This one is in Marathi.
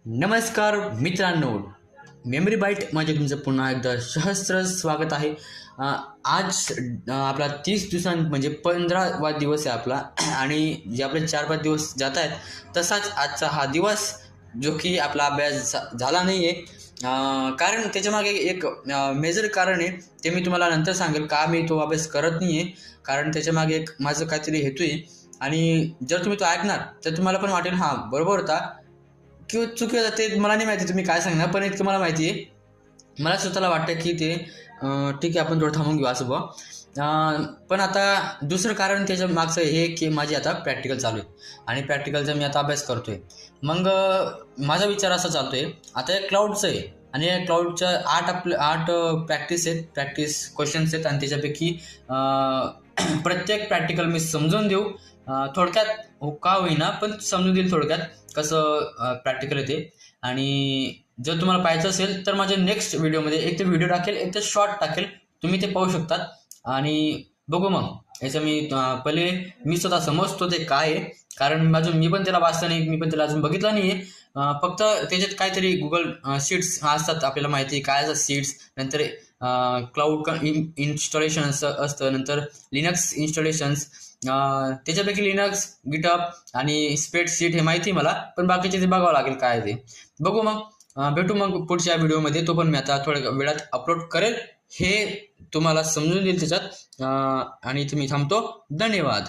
नमस्कार मित्रांनो, मेमरी बाईट माझे तुमचं पुन्हा एकदा सहस्त्र स्वागत आहे. आज आपला 30 दिवसां म्हणजे 15वा दिवस आहे आपला आणि जे आपले 4-5 दिवस जात आहेत तसाच आजचा हा दिवस जो की आपला अभ्यास झाला नाही आहे. कारण त्याच्यामागे एक मेजर कारण आहे, ते मी तुम्हाला नंतर सांगेल का मी तो अभ्यास करत नाही आहे. कारण त्याच्यामागे एक माझं काहीतरी हेतू आहे आणि जर तुम्ही तो ऐकणार तर तुम्हाला पण वाटेल हां बरोबर होता किंवा चुकीचं ते मला नाही माहिती तुम्ही काय सांगणार, पण इतकं मला माहिती आहे. मला स्वतःला वाटतं की ते ठीक आहे आपण थोडं थांबून घेऊ असं बुवा. पण आता दुसरं कारण त्याच्या मागचं हे की माझी आता प्रॅक्टिकल चालू आहे आणि प्रॅक्टिकलचा मी आता अभ्यास करतोय. मग माझा विचार असा चालतोय, आता या क्लाउडचं आहे आणि या क्लाउडच्या 8 प्रॅक्टिस आहेत, प्रॅक्टिस क्वेश्चन्स आहेत आणि त्याच्यापैकी प्रत्येक प्रॅक्टिकल मी समजून देऊ. थोडक्यात हो का होईना पण समजून देईल थोडक्यात कसं प्रॅक्टिकल येते. आणि जर तुम्हाला पाहायचं असेल तर माझ्या नेक्स्ट व्हिडिओमध्ये एक तर व्हिडिओ टाकेल, एक तर शॉर्ट टाकेल, तुम्ही ते पाहू शकतात. आणि बघू मग याचं मी पहिले मी स्वतः समजतो ते काय आहे, कारण अजून मी पण त्याला वाचलं नाही, मी पण त्याला अजून बघितलं नाही आहे. फक्त त्याच्यात काहीतरी गुगल सीट्स असतात, आपल्याला माहिती आहे काय असतात सीट्स. नंतर क्लाउड इन्स्टॉलेशन असतं, नंतर लिनक्स इन्स्टॉलेशन्स, त्याच्यापैकी लिनक्स, गिटअप आणि स्प्रेडशीट हे माहिती मला, पण बाकीचे ते बघावं लागेल काय ते. बघू मग भेटू मग पुढच्या व्हिडिओमध्ये. तो पण मी आता थोड्या वेळात अपलोड करेल, हे तुम्हाला समजून देईल त्याच्यात. आणि तुम्ही थांबतो. धन्यवाद.